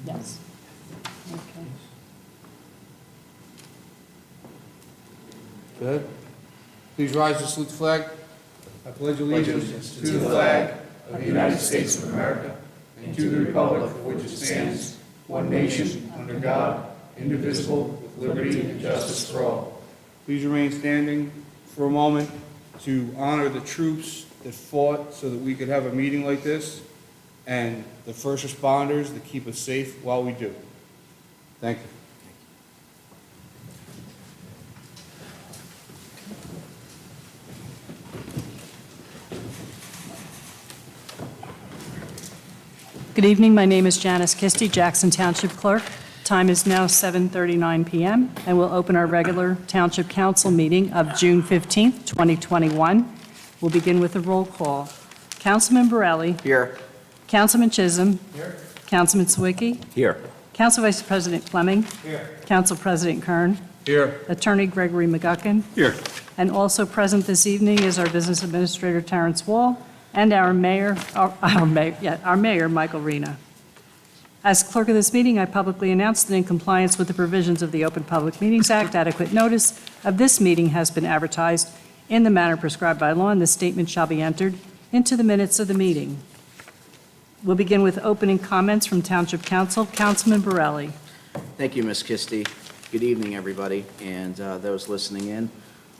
Yes. Okay. Go ahead. Please rise to salute the flag. I pledge allegiance to the flag of the United States of America and to the republic for which it stands, one nation, under God, indivisible, with liberty and justice for all. Please remain standing for a moment to honor the troops that fought so that we could have a meeting like this, and the first responders that keep us safe while we do. Thank you. Good evening. My name is Janice Kisty, Jackson Township Clerk. Time is now 7:39 p.m. and we'll open our regular Township Council meeting of June 15th, 2021. We'll begin with a roll call. Councilman Borelli. Here. Councilman Chisholm. Here. Councilman Sawicki. Here. Council Vice President Fleming. Here. Council President Kern. Here. Attorney Gregory McGuckin. Here. And also present this evening is our Business Administrator Terrence Wall and our Mayor, Michael Rena. As clerk of this meeting, I publicly announce that in compliance with the provisions of the Open Public Meetings Act, adequate notice of this meeting has been advertised in the manner prescribed by law, and this statement shall be entered into the minutes of the meeting. We'll begin with opening comments from Township Council. Councilman Borelli. Thank you, Ms. Kisty. Good evening, everybody, and those listening in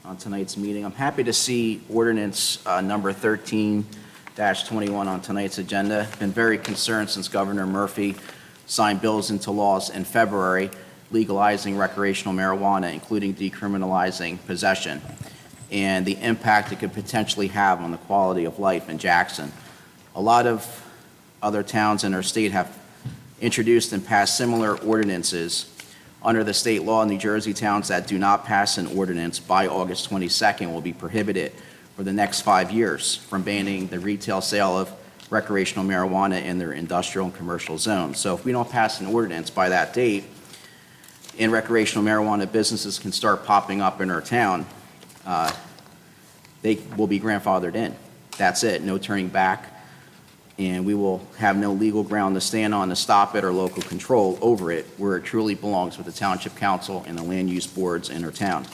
on tonight's meeting. I'm happy to see ordinance number 13-21 on tonight's agenda. Been very concerned since Governor Murphy signed bills into laws in February legalizing recreational marijuana, including decriminalizing possession, and the impact it could potentially have on the quality of life in Jackson. A lot of other towns in our state have introduced and passed similar ordinances. Under the state law, New Jersey towns that do not pass an ordinance by August 22nd will be prohibited for the next 5 years from banning the retail sale of recreational marijuana in their industrial and commercial zones. So if we don't pass an ordinance by that date, and recreational marijuana businesses can start popping up in our town, they will be grandfathered in. That's it, no turning back. And we will have no legal ground to stand on to stop it or local control over it, where it truly belongs with the Township Council and the land use boards in our town.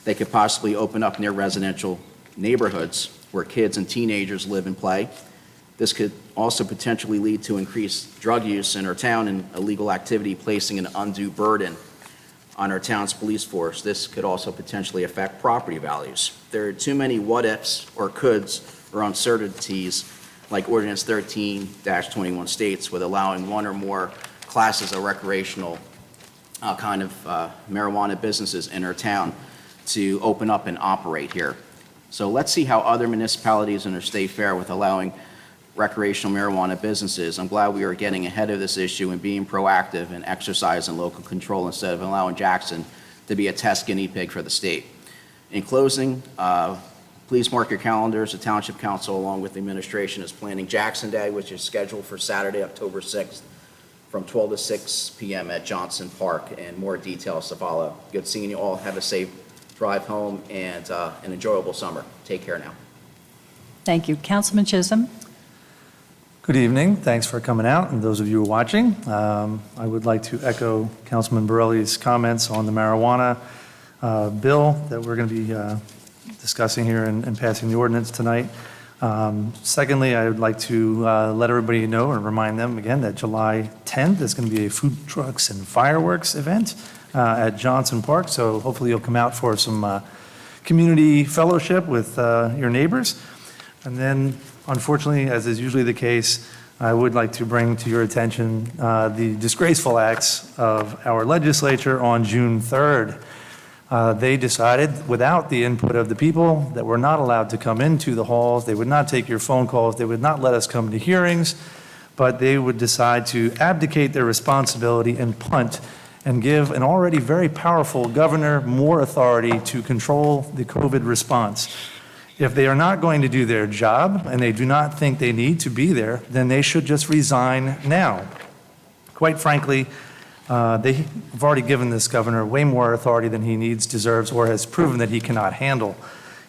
They could possibly open up near residential neighborhoods where kids and teenagers live and play. This could also potentially lead to increased drug use in our town and illegal activity, placing an undue burden on our town's police force. This could also potentially affect property values. There are too many what-ifs or coulds or uncertainties, like Ordinance 13-21 states, with allowing one or more classes of recreational marijuana businesses in our town to open up and operate here. So let's see how other municipalities in our state fare with allowing recreational marijuana businesses. I'm glad we are getting ahead of this issue and being proactive and exercising local control instead of allowing Jackson to be a test guinea pig for the state. In closing, please mark your calendars. The Township Council, along with the administration, is planning Jackson Day, which is scheduled for Saturday, October 6th, from 12 to 6 p.m. at Johnson Park, and more details to follow. Good seeing you all. Have a safe drive home and an enjoyable summer. Take care now. Thank you. Councilman Chisholm. Good evening. Thanks for coming out, and those of you who are watching. I would like to echo Councilman Borelli's comments on the marijuana bill that we're going to be discussing here and passing the ordinance tonight. Secondly, I would like to let everybody know and remind them again that July 10th is going to be a food trucks and fireworks event at Johnson Park. So hopefully you'll come out for some community fellowship with your neighbors. And then, unfortunately, as is usually the case, I would like to bring to your attention the disgraceful acts of our legislature on June 3rd. They decided, without the input of the people, that we're not allowed to come into the halls. They would not take your phone calls. They would not let us come to hearings, but they would decide to abdicate their responsibility and punt and give an already very powerful governor more authority to control the COVID response. If they are not going to do their job and they do not think they need to be there, then they should just resign now. Quite frankly, they have already given this governor way more authority than he needs, deserves, or has proven that he cannot handle.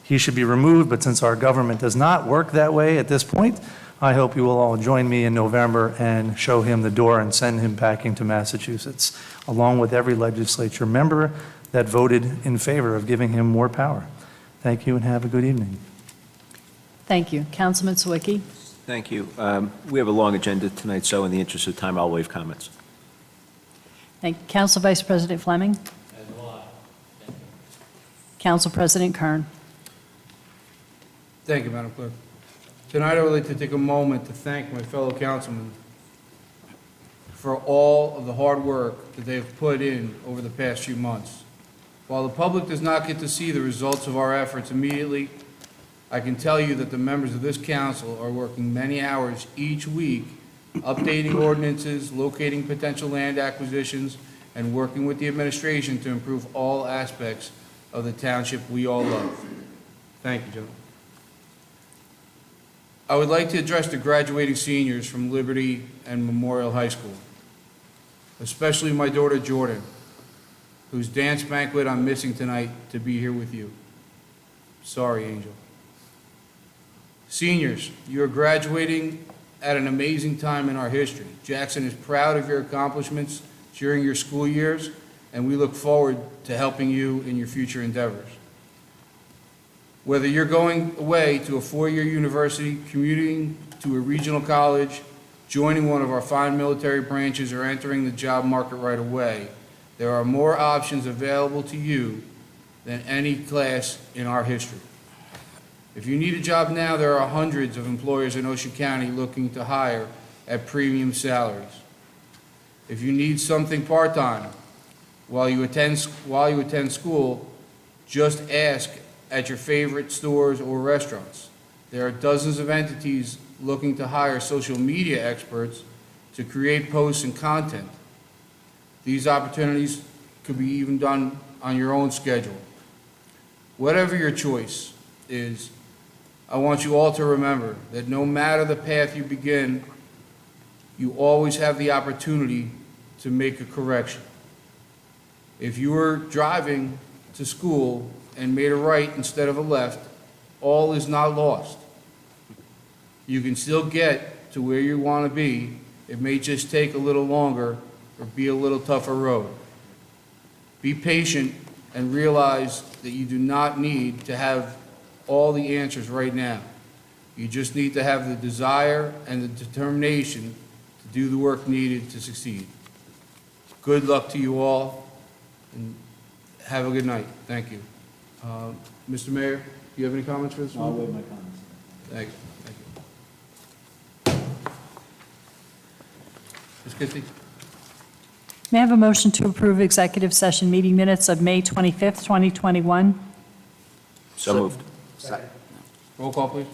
He should be removed, but since our government does not work that way at this point, I hope you will all join me in November and show him the door and send him packing to Massachusetts, along with every legislature member that voted in favor of giving him more power. Thank you and have a good evening. Thank you. Councilman Sawicki? Thank you. We have a long agenda tonight, so in the interest of time, I'll waive comments. Thank you. Council Vice President Fleming? Council President Kern? Thank you, Madam Clerk. Tonight, I would like to take a moment to thank my fellow councilmen for all of the hard work that they've put in over the past few months. While the public does not get to see the results of our efforts immediately, I can tell you that the members of this council are working many hours each week, updating ordinances, locating potential land acquisitions, and working with the administration to improve all aspects of the township we all love. Thank you, gentlemen. I would like to address the graduating seniors from Liberty and Memorial High School, especially my daughter Jordan, whose dance banquet I'm missing tonight to be here with you. Sorry, Angel. Seniors, you are graduating at an amazing time in our history. Jackson is proud of your accomplishments during your school years, and we look forward to helping you in your future endeavors. Whether you're going away to a four-year university, commuting to a regional college, joining one of our fine military branches, or entering the job market right away, there are more options available to you than any class in our history. If you need a job now, there are hundreds of employers in Ocean County looking to hire at premium salaries. If you need something part-time while you attend school, just ask at your favorite stores or restaurants. There are dozens of entities looking to hire social media experts to create posts and content. These opportunities could be even done on your own schedule. Whatever your choice is, I want you all to remember that no matter the path you begin, you always have the opportunity to make a correction. If you were driving to school and made a right instead of a left, all is not lost. You can still get to where you want to be. It may just take a little longer or be a little tougher road. Be patient and realize that you do not need to have all the answers right now. You just need to have the desire and the determination to do the work needed to succeed. Good luck to you all, and have a good night. Thank you. Mr. Mayor, do you have any comments for this one? I'll waive my comments. Thank you. Thank you. Ms. Kitty? May I have a motion to approve executive session meeting minutes of May 25th, 2021? So moved. Second. Roll call, please.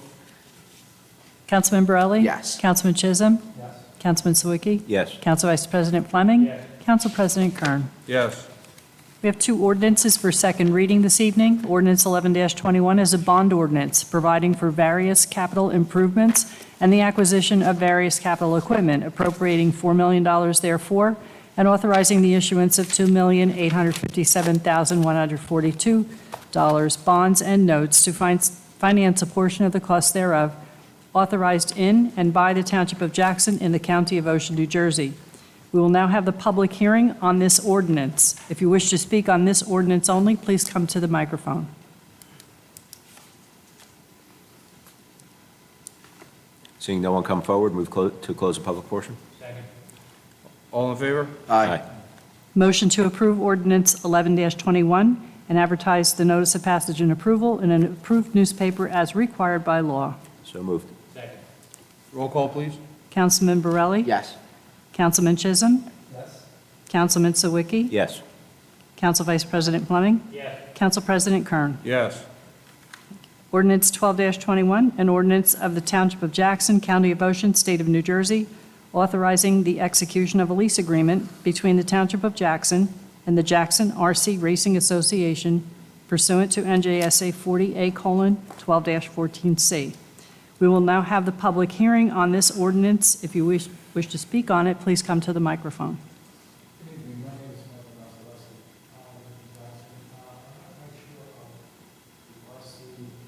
Councilman Borelli? Yes. Councilman Chisholm? Yes. Councilman Sawicki? Yes. Council Vice President Fleming? Yes. Council President Kern? Yes. We have two ordinances for second reading this evening. Ordinance 11-21 is a bond ordinance providing for various capital improvements and the acquisition of various capital equipment, appropriating $4 million therefore, and authorizing the issuance of $2,857,142 bonds and notes to finance a portion of the cost thereof, authorized in and by the Township of Jackson in the County of Ocean, New Jersey. We will now have the public hearing on this ordinance. If you wish to speak on this ordinance only, please come to the microphone. Seeing no one come forward, move to close the public portion. All in favor? Aye. Motion to approve ordinance 11-21 and advertise the notice of passage and approval in an approved newspaper as required by law. So moved. Roll call, please. Councilman Borelli? Yes. Councilman Chisholm? Yes. Councilman Sawicki? Yes. Council Vice President Fleming? Yes. Council President Kern? Yes. Ordinance 12-21, an ordinance of the Township of Jackson, County of Ocean, State of New Jersey, authorizing the execution of a lease agreement between the Township of Jackson and the Jackson RC Racing Association pursuant to NJSA 40A:12-14C. We will now have the public hearing on this ordinance. If you wish to speak on it, please come to the microphone. Good evening. My name is Michael Vasilevsky. I'm not sure of the RC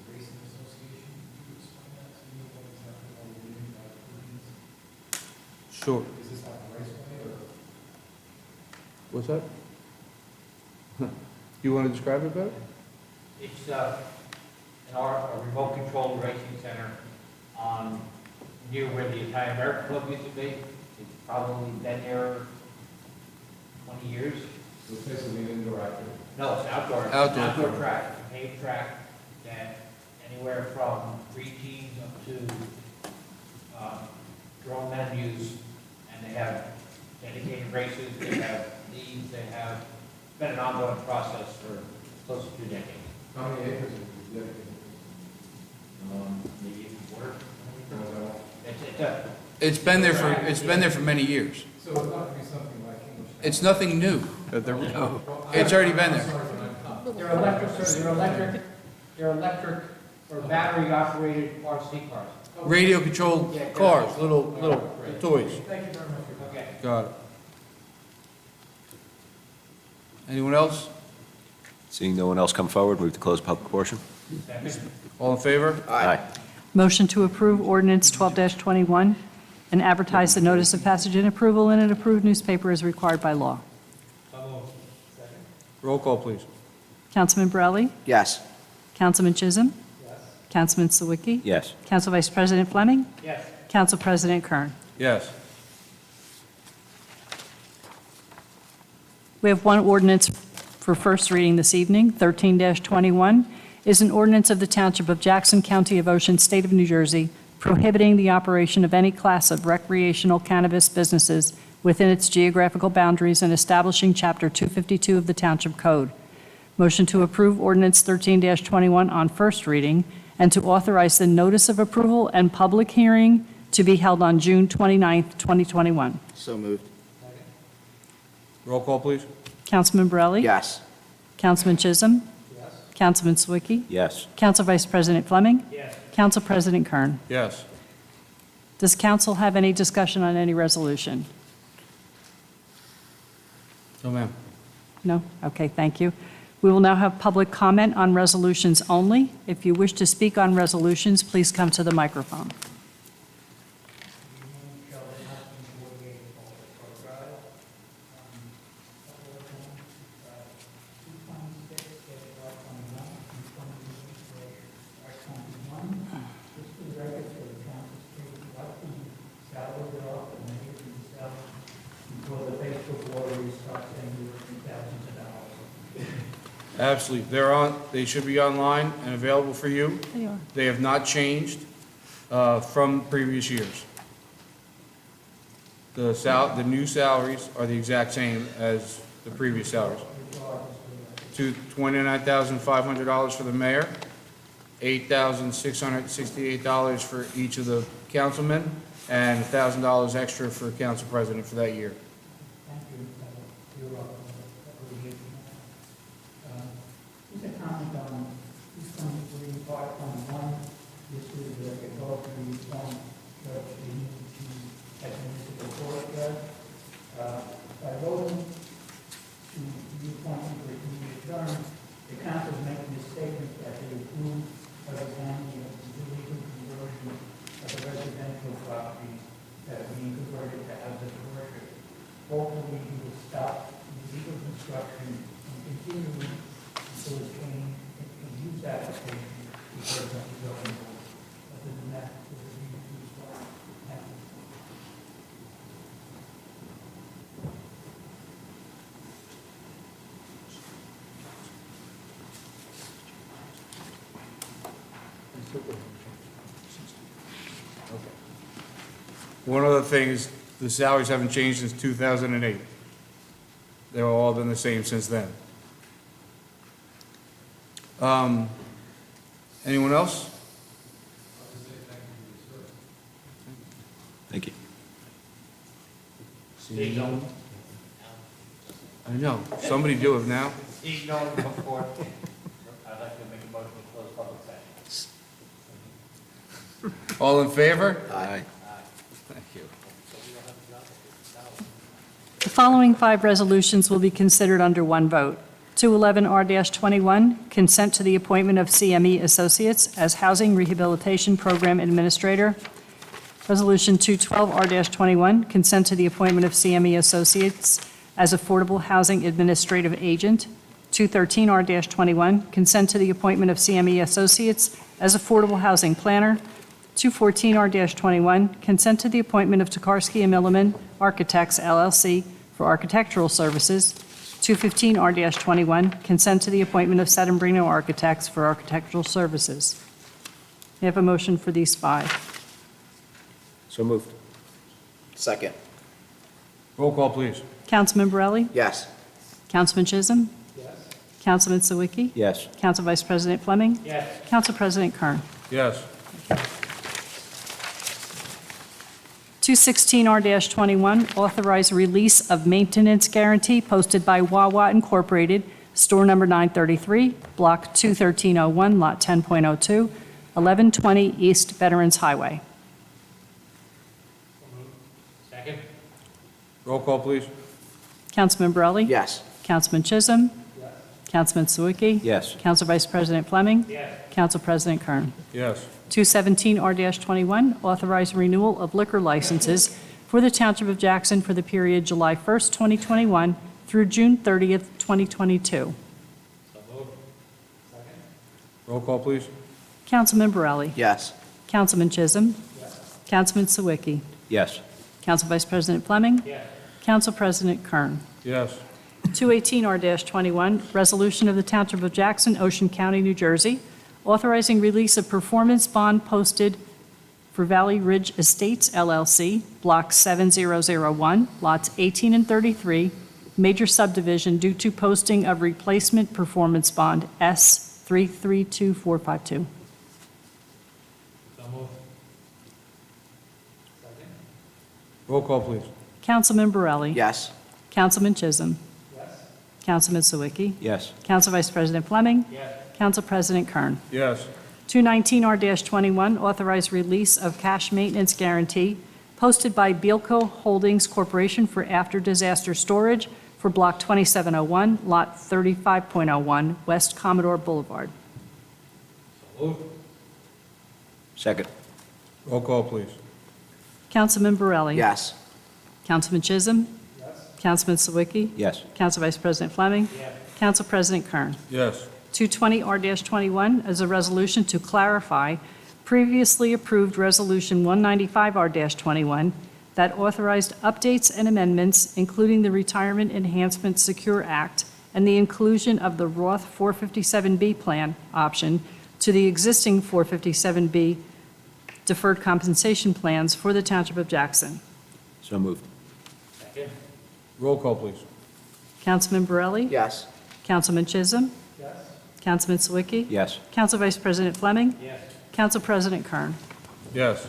Racing Association. Can you explain that to me? What exactly are we doing by Sure. Is this like a raceway or? What's that? You want to describe it better? It's a remote controlled racing center on, near where the Italian American Club used to be. It's probably been there 20 years. So it's basically an indoor activity? No, it's outdoor. It's Outdoor. an outdoor track, a paved track that anywhere from preteens up to grown men use. And they have dedicated races, they have leagues, they have, it's been an ongoing process for close to 2 decades. How many acres is it dedicated? Maybe even more. Or is that- It's It's been there for many years. So it's not going to be something like English? It's nothing new. Well, It's already been I'm there. sorry for my comment. They're electric or battery operated RC cars. Radio controlled cars, little toys. Thank you very much for your Okay. Got it. Anyone else? Seeing no one else come forward, move to close public portion. All in favor? Aye. Motion to approve ordinance 12-21 and advertise the notice of passage and approval in an approved newspaper as required by law. Roll call, please. Councilman Borelli? Yes. Councilman Chisholm? Yes. Councilman Sawicki? Yes. Council Vice President Fleming? Yes. Council President Kern. Yes. We have one ordinance for first reading this evening. 13-21 is an ordinance of the Township of Jackson, County of Ocean, State of New Jersey, prohibiting the operation of any class of recreational cannabis businesses within its geographical boundaries and establishing Chapter 252 of the Township Code. Motion to approve ordinance 13-21 on first reading and to authorize the notice of approval and public hearing to be held on June 29th, 2021. So moved. Roll call, please. Councilman Borelli? Yes. Councilman Chisholm? Yes. Councilman Sawicki? Yes. Council Vice President Fleming? Yes. Council President Kern. Yes. Does council have any discussion on any resolution? No, ma'am. No? Okay, thank you. We will now have public comment on resolutions only. If you wish to speak on resolutions, please come to the microphone. Absolutely. They should be online and available for you. They are. They have not changed from previous years. The new salaries are the exact same as the previous salaries. To $29,500 for the mayor, $8,668 for each of the councilmen, and $1,000 extra for council president for that year. Thank you. You're welcome. Just a comment on 223-5.1. This is the adultery reform judge we need to at municipal court judge. By voting to reappoint him for a 2-year term, the council is making a statement that they approve of the handling of the illegal conversion of the residential properties that are being converted to houses of worship. Hopefully, he will stop illegal construction and continue until it's clean and use application before it's up to zoning board. Other than that, we'll review to start. Thank you. One other thing is, the salaries haven't changed since 2008. They've all been the same since then. Anyone else? Thank you. Steve Nolan. I know, somebody do it now. Steve Nolan, before, I'd like to make a motion to close public session. All in favor? Aye. Thank you. The following 5 resolutions will be considered under one vote. 211R-21, consent to the appointment of CME Associates as Housing Rehabilitation Program Administrator. Resolution 212R-21, consent to the appointment of CME Associates as Affordable Housing Administrative Agent. 213R-21, consent to the appointment of CME Associates as Affordable Housing Planner. 214R-21, consent to the appointment of Tokarski and Milliman Architects, LLC, for architectural services. 215R-21, consent to the appointment of Sedembrino Architects for architectural services. May I have a motion for these 5? So moved. Second. Roll call, please. Councilman Borelli? Yes. Councilman Chisholm? Yes. Councilman Sawicki? Yes. Council Vice President Fleming? Yes. Council President Kern? Yes. 216R-21, authorize release of maintenance guarantee posted by Wawa Incorporated, store number 933, block 21301, lot 10.02, 1120 East Veterans Highway. Second? Roll call, please. Councilman Borelli? Yes. Councilman Chisholm? Councilman Sawicki? Yes. Council Vice President Fleming? Yes. Council President Kern? Yes. 217R-21, authorize renewal of liquor licenses for the Township of Jackson for the period July 1st, 2021 through June 30th, 2022. So moved. Second? Roll call, please. Councilman Borelli? Yes. Councilman Chisholm? Councilman Sawicki? Yes. Council Vice President Fleming? Yes. Council President Kern? Yes. 218R-21, resolution of the Township of Jackson, Ocean County, New Jersey, authorizing release of performance bond posted for Valley Ridge Estates, LLC, Block 7001, lots 18 and 33, major subdivision due to posting of replacement performance bond S332452. So moved. Second? Roll call, please. Councilman Borelli? Yes. Councilman Chisholm? Councilman Sawicki? Yes. Council Vice President Fleming? Yes. Council President Kern? Yes. 219R-21, authorized release of cash maintenance guarantee posted by Bealco Holdings Corporation for after-disaster storage for Block 2701, Lot 35.01, West Commodore Boulevard. So moved. Second. Roll call, please. Councilman Borelli? Yes. Councilman Chisholm? Councilman Sawicki? Yes. Council Vice President Fleming? Yes. Council President Kern? Yes. 220R-21 is a resolution to clarify previously approved Resolution 195R-21 that authorized updates and amendments, including the Retirement Enhancement Secure Act and the inclusion of the Roth 457B plan option to the existing 457B deferred compensation plans for the Township of Jackson. So moved. Second? Roll call, please. Councilman Borelli? Yes. Councilman Chisholm? Councilman Sawicki? Yes. Council Vice President Fleming? Yes. Council President Kern? Yes.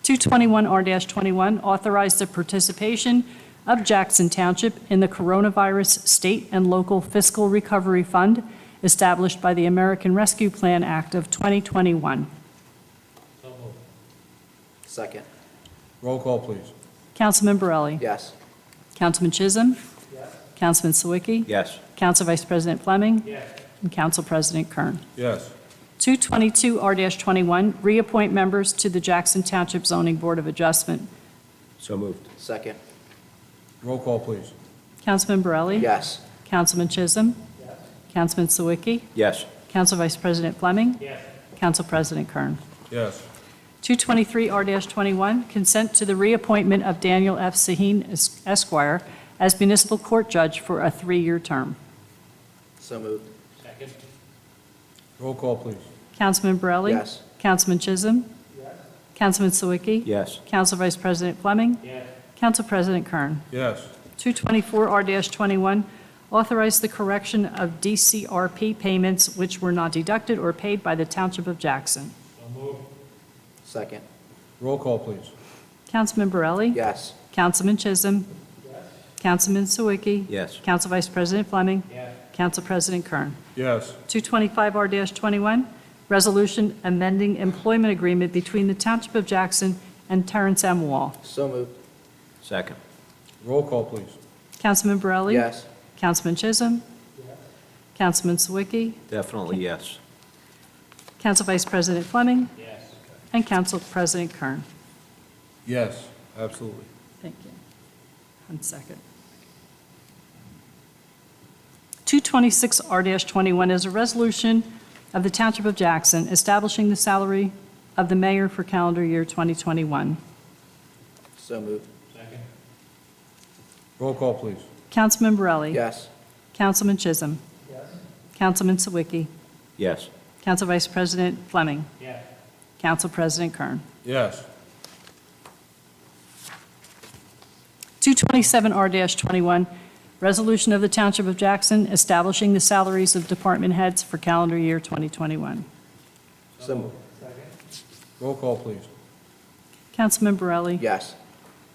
221R-21, authorize the participation of Jackson Township in the Coronavirus State and Local Fiscal Recovery Fund established by the American Rescue Plan Act of 2021. So moved. Second. Roll call, please. Councilman Borelli? Yes. Councilman Chisholm? Councilman Sawicki? Yes. Council Vice President Fleming? Yes. And Council President Kern? Yes. 222R-21, reappoint members to the Jackson Township Zoning Board of Adjustment. So moved. Second. Roll call, please. Councilman Borelli? Yes. Councilman Chisholm? Councilman Sawicki? Yes. Council Vice President Fleming? Yes. Council President Kern? Yes. 223R-21, consent to the reappointment of Daniel F. Saheen Esquire as municipal court judge for a 3-year term. So moved. Second? Roll call, please. Councilman Borelli? Yes. Councilman Chisholm? Councilman Sawicki? Yes. Council Vice President Fleming? Yes. Council President Kern? Yes. 224R-21, authorize the correction of DCRP payments which were not deducted or paid by the Township of Jackson. So moved. Second. Roll call, please. Councilman Borelli? Yes. Councilman Chisholm? Councilman Sawicki? Yes. Council Vice President Fleming? Yes. Council President Kern? Yes. 225R-21, resolution amending employment agreement between the Township of Jackson and Terrence M. Wall. So moved. Second. Roll call, please. Councilman Borelli? Yes. Councilman Chisholm? Councilman Sawicki? Definitely yes. Council Vice President Fleming? Yes. and Council President Kern. Yes, absolutely. Thank you. 1 second. 226R-21 is a resolution of the Township of Jackson establishing the salary of the mayor for calendar year 2021. So moved. Second. Roll call, please. Councilman Borelli? Yes. Councilman Chisholm? Yes. Councilman Sawicki? Yes. Council Vice President Fleming? Yes. Council President Kern. Yes. 227R-21, resolution of the Township of Jackson establishing the salaries of department heads for calendar year 2021. So moved. Second. Roll call, please. Councilman Borelli? Yes.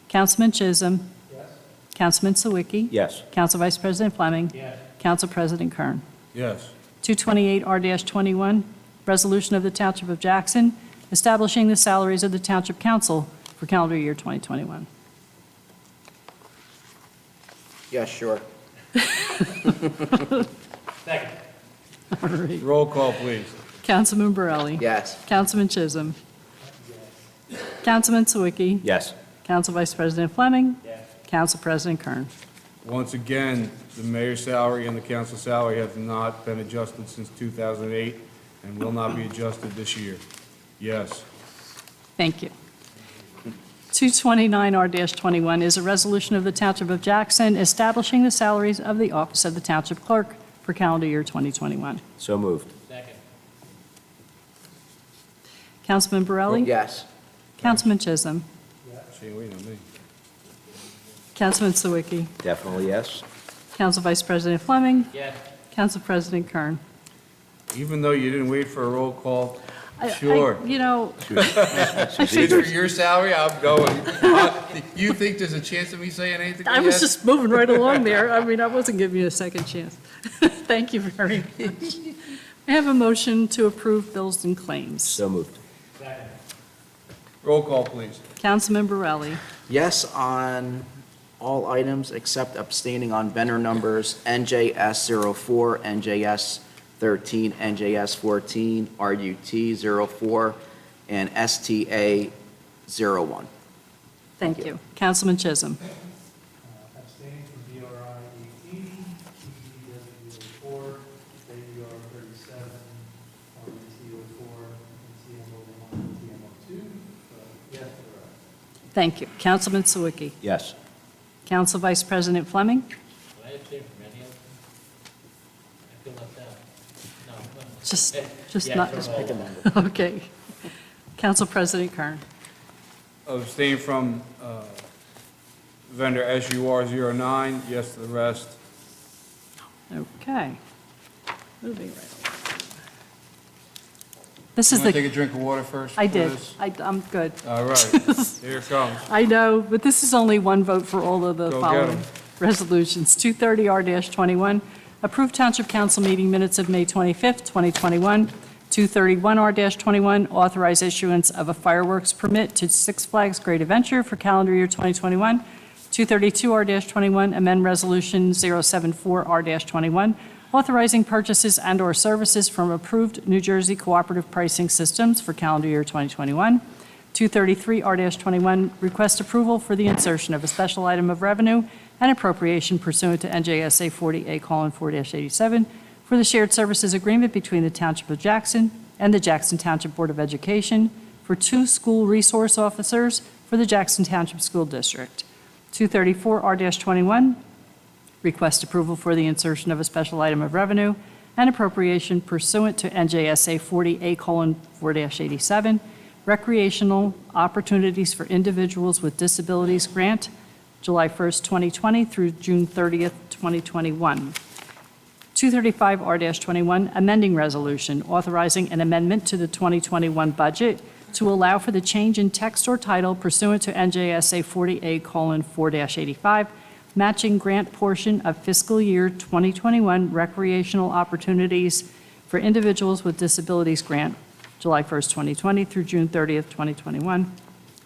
Councilman Chisholm? Yes. Councilman Sawicki? Yes. Council Vice President Fleming? Yes. Council President Kern. Yes. 228R-21, resolution of the Township of Jackson establishing the salaries of the Township Council for calendar year 2021. Yes, sure. Second. All right. Roll call, please. Councilman Borelli? Yes. Councilman Chisholm? Councilman Sawicki? Yes. Council Vice President Fleming? Yes. Council President Kern. Once again, the mayor's salary and the council salary have not been adjusted since 2008 and will not be adjusted this year. Yes. Thank you. 229R-21 is a resolution of the Township of Jackson establishing the salaries of the office of the Township Clerk for calendar year 2021. So moved. Second. Councilman Borelli? Yes. Councilman Chisholm? She ain't waiting on me. Councilman Sawicki? Definitely yes. Council Vice President Fleming? Yes. Council President Kern. Even though you didn't wait for a roll call, I- sure. You know, It's for your salary, I'm going. You think there's a chance of me saying anything? I was Yes? just moving right along there. I mean, I wasn't giving you a second chance. Thank you very much. I have a motion to approve bills and claims. So moved. Second. Roll call, please. Councilman Borelli? Yes on all items except abstaining on vendor numbers NJS 04, NJS 13, NJS 14, RUT 04, and STA 01. Thank you. Councilman Chisholm? Abstaining from DRI 18, TDW 04, JDR 37, RT 04, and TMO 1, TMO 2. Yes to the rest. Thank you. Councilman Sawicki? Yes. Council Vice President Fleming? Can I abstain from any of them? I feel left out. No. Just Yeah, not, from just all pick of a them. Okay. Council President Kern? Abstain from vendor SUR 09, yes to the rest. Okay. Moving right along. This is You want to the, take a drink of water first? I for did. this? I'm good. All right, here it comes. I know, but this is only one vote for all of the Go get following 'em. resolutions. 230R-21, approved Township Council meeting minutes of May 25th, 2021. 231R-21, authorize issuance of a fireworks permit to Six Flags Great Adventure for calendar year 2021. 232R-21, amend Resolution 074R-21, authorizing purchases and/or services from approved New Jersey Cooperative Pricing Systems for calendar year 2021. 233R-21, request approval for the insertion of a special item of revenue and appropriation pursuant to NJSA 40A:4-87 for the shared services agreement between the Township of Jackson and the Jackson Township Board of Education for 2 school resource officers for the Jackson Township School District. 234R-21, request approval for the insertion of a special item of revenue and appropriation pursuant to NJSA 40A:4-87, Recreational Opportunities for Individuals with Disabilities Grant, July 1st, 2020 through June 30th, 2021. 235R-21, amending resolution authorizing an amendment to the 2021 budget to allow for the change in text or title pursuant to NJSA 40A:4-85, matching grant portion of fiscal year 2021 recreational opportunities for individuals with disabilities grant, July 1st, 2020 through June 30th, 2021.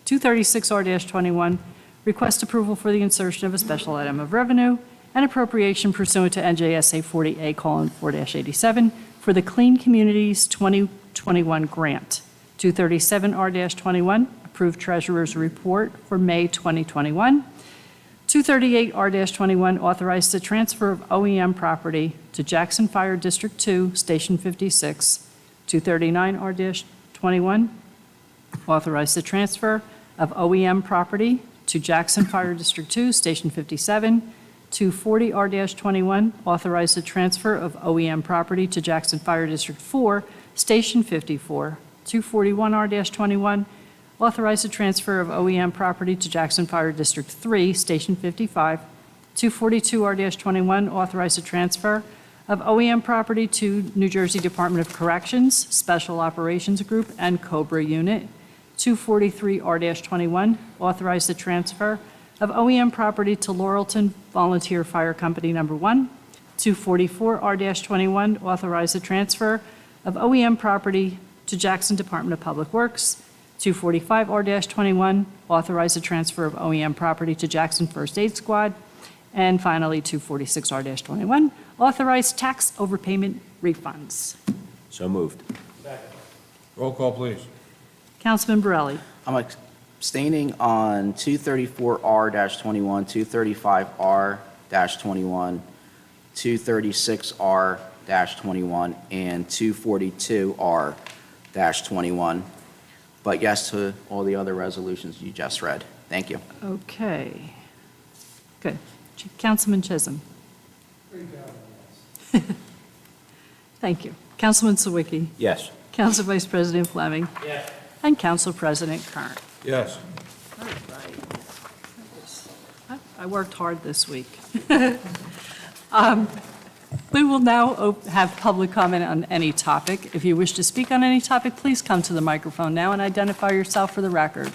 236R-21, request approval for the insertion of a special item of revenue and appropriation pursuant to NJSA 40A:4-87 for the Clean Communities 2021 grant. 237R-21, approved treasurer's report for May 2021. 238R-21, authorized the transfer of OEM property to Jackson Fire District 2, Station 56. 239R-21, authorized the transfer of OEM property to Jackson Fire District 2, Station 57. 240R-21, authorized the transfer of OEM property to Jackson Fire District 4, Station 54. 241R-21, authorized the transfer of OEM property to Jackson Fire District 3, Station 55. 242R-21, authorized the transfer of OEM property to New Jersey Department of Corrections, Special Operations Group, and Cobra Unit. 243R-21, authorized the transfer of OEM property to Laurelton Volunteer Fire Company Number 1. 244R-21, authorized the transfer of OEM property to Jackson Department of Public Works. 245R-21, authorized the transfer of OEM property to Jackson First Aid Squad. And finally, 246R-21, authorized tax overpayment refunds. So moved. Roll call, please. Councilman Borelli. I'm abstaining on 234R-21, 235R-21, 236R-21, and 242R-21, but yes to all the other resolutions you just read. Thank you. Okay. Good. Councilman Chisholm. 3,000, yes. Thank you. Councilman Sawicki. Yes. Council Vice President Fleming. Yes. And Council President Kern. Yes. All right. I worked hard this week. We will now have public comment on any topic. If you wish to speak on any topic, please come to the microphone now and identify yourself for the record.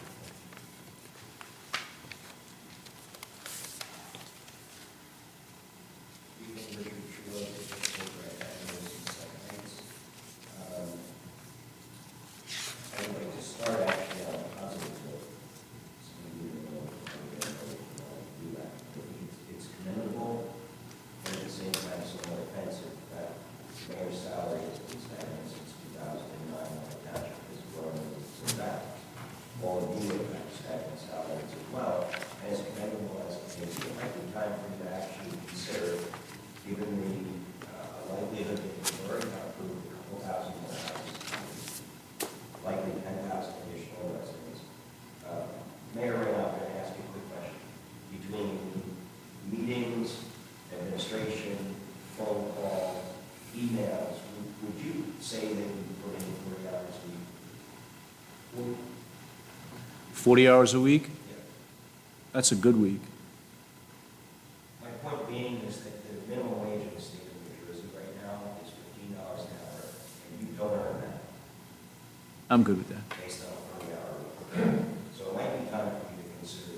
Mayor, right now, I'm going to ask you a quick question. Between meetings, administration, phone calls, emails, would you say that you put in 40 hours a week? 40 hours a week? Yeah. That's a good week. My point being is that the minimum wage in the state of New Jersey right now is $15 an hour, and you don't earn that I'm good with that. based on a 40-hour week. So it might be time for you to consider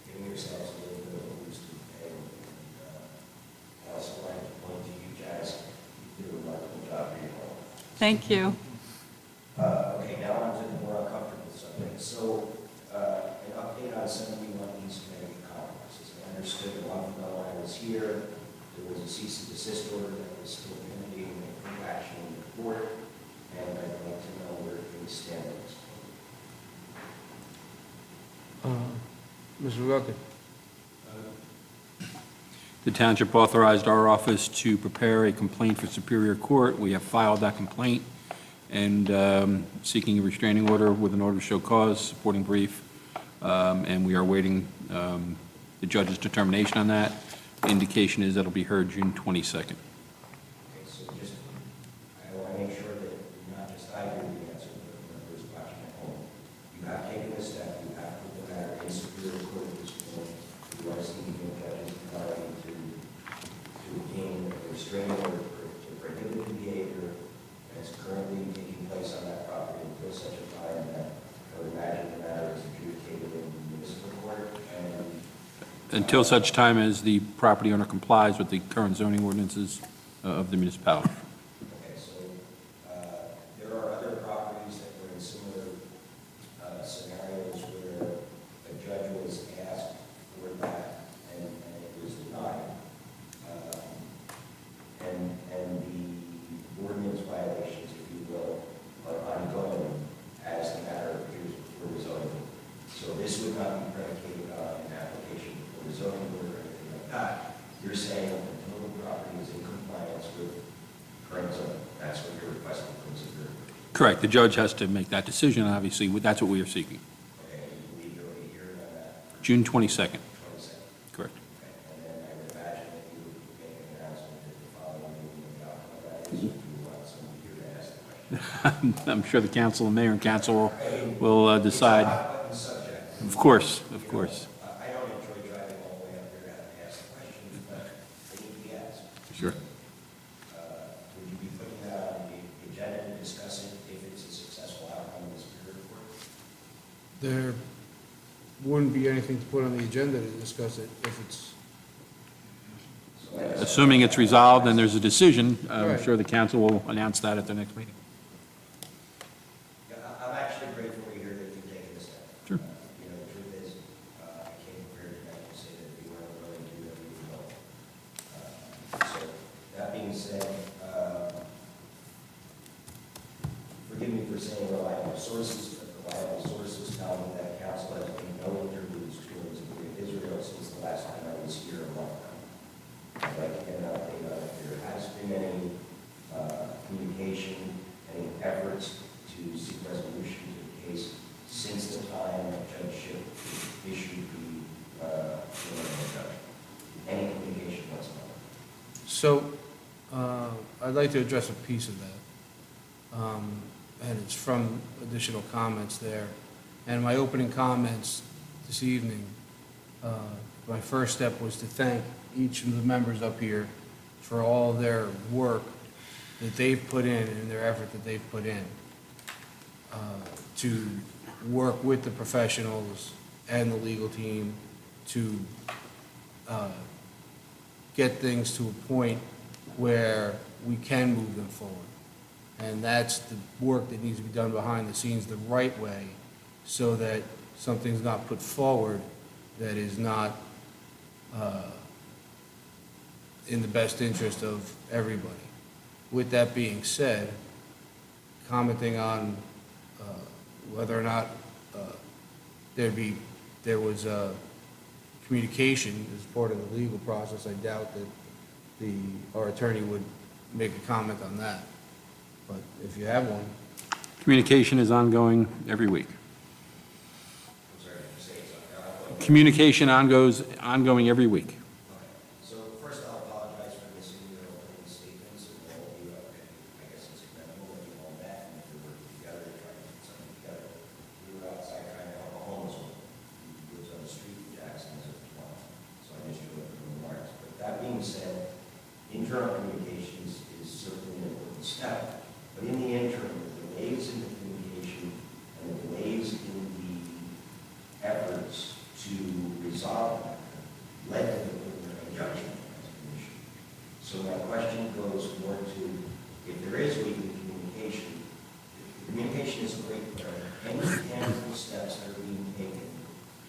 giving yourselves a little bit of a boost in pay. And I also like to point to you, Jazz. You do a wonderful job for your home. Thank you. Okay, now on to the more uncomfortable subject. So, an update on 71 East Mary complexes. I understood a month ago when I was here, there was a cease and desist order that was still pending and no action in the court, and I'd like to know where things stand at this point. Mr. Rucker? The township authorized our office to prepare a complaint for Superior Court. We have filed that complaint and seeking a restraining order with an order to show cause, supporting brief, and we are waiting the judge's determination on that. Indication is that it'll be heard June 22nd. Okay, so just, I want to make sure that not just I hear the answer, but whoever's watching at home. You have taken this step, you have put the matter in Superior Court at this point. You are seeking the judge's authority to obtain a restraining order to prohibit the behavior that's currently taking place on that property until such a time that I would imagine the matter is adjudicated in municipal court and Until such time as the property owner complies with the current zoning ordinances of the municipality. okay, so there are other properties that were in similar scenarios where a judge was asked for that and it was denied. And the ordinance violations, if you will, are ongoing as Correct. The judge has to make that decision, and obviously, that's what we are seeking. Okay, and you believe there will be a hearing on that June 22nd. 22nd? Correct. Okay, and then I would imagine that you would make an announcement at the following meeting of the outcome of that is if you want someone here to ask the question. I'm sure the council and mayor and council will decide. It's a hot button subject. Of course, of course. I don't enjoy driving all the way up there to have to ask the questions, but they need to be asked. Sure. Would you be putting that on the agenda to discuss it if it's a successful outcome of the Superior Court? There wouldn't be anything to put on the agenda to discuss it if it's, Assuming it's resolved and there's a decision, I'm Right. sure the council will announce that at their next meeting. Yeah, I'm actually grateful to hear that you've taken this step. Sure. You know, the truth is, I came prepared tonight to say that if we weren't willing to do that, we would know. So, that being said, forgive me for saying reliable sources, but reliable sources tell me that council has made no interviews towards Israel since the last time I was here a month ago. I'd like to get an update on if there has been any communication, any efforts to seek resolution to the case since the time that Judge Shipp issued the preliminary judgment. Any communication whatsoever. so, I'd like to address a piece of that. And it's from additional comments there. And my opening comments this evening, my first step was to thank each of the members up here for all their work that they've put in and their effort that they've put in to work with the professionals and the legal team to get things to a point where we can move them forward. And that's the work that needs to be done behind the scenes the right way so that something's not put forward that is not in the best interest of everybody. With that being said, commenting on whether or not there was communication as part of the legal process, I doubt that our attorney would make a comment on that. But if you have one, Communication is ongoing every week. I'm sorry, did you say it's Communication ongoing every week. Okay. So first, I'll apologize for missing your opening statements, and all of you, I guess it's commendable that you all met, and if you were together, trying to put something together. We were outside trying to help a homeless woman who lives on the street in Jackson as of tomorrow, so I missed your opening remarks. But that being said, internal communications is certainly an important step, but in the interim, the delays in the communication and the delays in the efforts to resolve that led to the preliminary judgment as an issue. So my question goes more to, if there is weekly communication, the communication is a great part. Any tangible steps that are being taken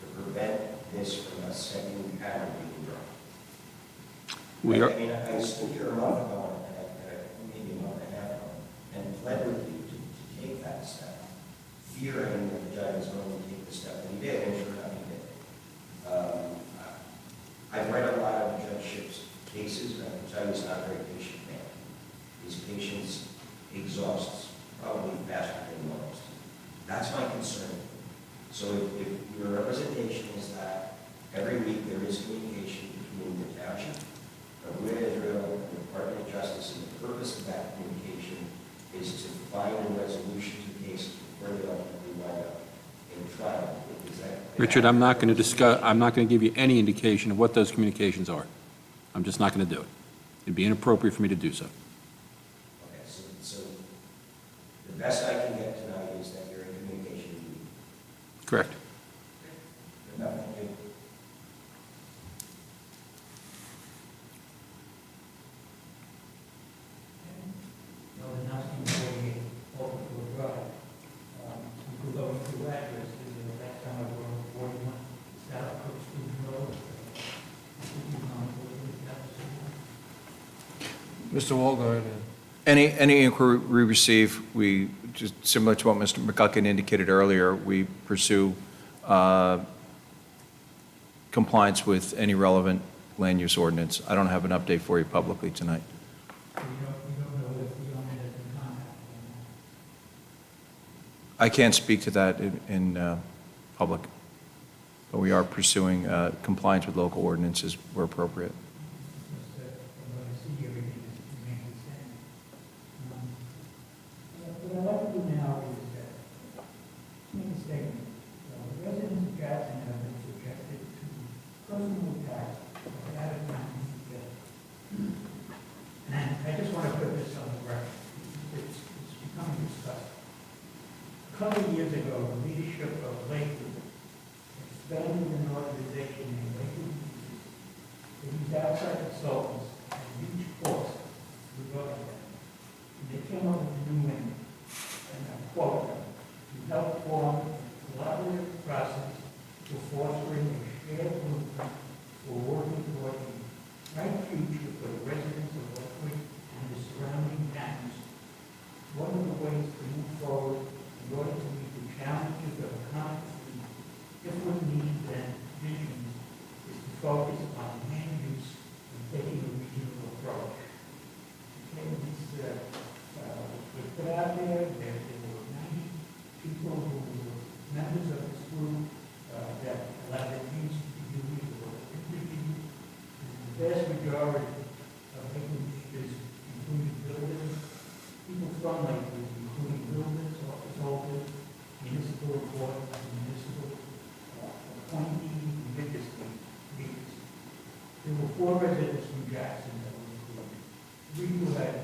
to prevent this from a second pattern being drawn? We are, I mean, I stood here a month ago, maybe a month and a half ago, and pled with you to take that step, fearing that the judge is going to take the step, and he did, and sure enough, he did. I've read a lot of Judge Shipp's cases, and I can tell you he's not a very patient man. His patience exhausts probably faster than most. That's my concern. So if your representation is that every week there is communication between the township, Israel, and the Department of Justice, and the purpose of that communication is to find a resolution to the case before they ultimately wind up in trial. Richard, I'm not going to give you any indication of what those communications are. I'm just not going to do it. It'd be inappropriate for me to do so. Okay, so the best I can get tonight is that you're in communication with me. Correct. Good enough, thank you. No, they're not asking for the open to a drive. We could go into address, the last time I wrote 41 South Cook Street Road. Mr. Wall, go ahead. Any inquiry we receive, we, just similar to what Mr. McGuckin indicated earlier, we pursue compliance with any relevant land use ordinance. I don't have an update for you publicly tonight. You don't know if the owner has been contacted. I can't speak to that in public, but we are pursuing compliance with local ordinances where appropriate. Just that from what I see, everything is remaining the same. What I'd like to do now is make a statement. The residents of Jackson have been subjected to personal attacks out of town. And I just want to put this on the record. It's becoming discussed. A couple of years ago, the leadership of Lakewood expanded an organization named Lakewood Users. They used outside consultants and huge costs regarding that. And they came up with a new name, and I quote, "To help form a collaborative process for fostering a shared movement for working toward a bright future for the residents of Lakewood and the surrounding towns. One of the ways to move forward in order to meet the challenges of accomplishing different needs and visions is to focus on land use and taking a regional approach." Okay, this was put out there. There were 90 people who were members of this group that allowed their names to be used or interviewed. The vast majority of Lakewood leaders, including builders, people from Lakewood, including builders, office holders, municipal employees, municipal appointees, and business leaders. There were 4 residents from Jackson that were included. 3 who had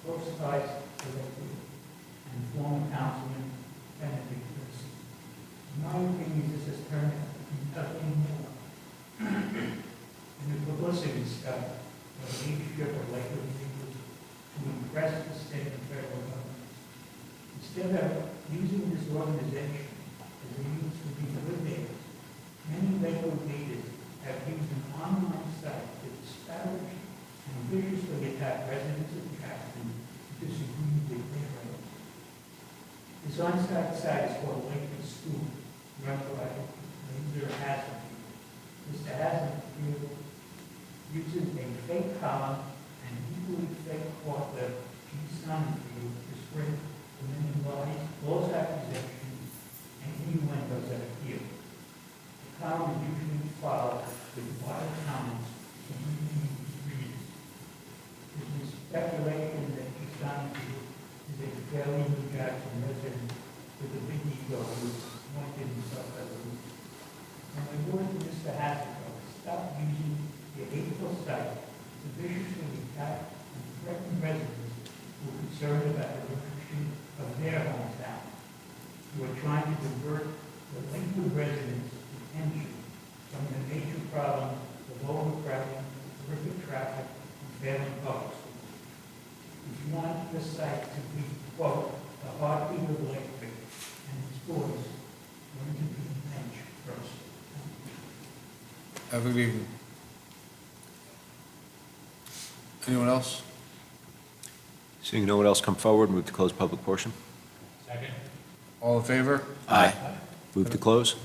both sides elected, and former councilman Benedict Wilson. In my opinion, this has turned out to be nothing more in the publicity stuff of the leadership of Lakewood leaders to impress the state and federal governments. Instead of using this organization as a means to be good neighbors, many Lakewood leaders have used an online site to disparage and viciously attack residents of Jackson who disagree with their own. This on-site site is called Lakewood School, run by Mr. Hasselfield. Mr. Hasselfield uses a fake column and equally fake author, G. Sonnenfield, to spread the many lies, false accusations, and innuendos that appear. The column is usually followed with wild comments from readers. It is speculation that G. Sonnenfield is a fairly New Jackson resident with a big ego who wanted himself as a leader. And my word to Mr. Hasselfield, stop using the hateful site to viciously attack and threaten residents who are concerned about the direction of their hometown. You are trying to divert the Lakewood residents' attention from the major problem of overcrowding, horrific traffic, and failing public schools. If you want the site to be, quote, the heartbeat of Lakewood and its boys, learn to be bench first. Have a good evening. Anyone else? Seeing no one else come forward, move to close public portion. Second? All in favor? Aye. Move to close.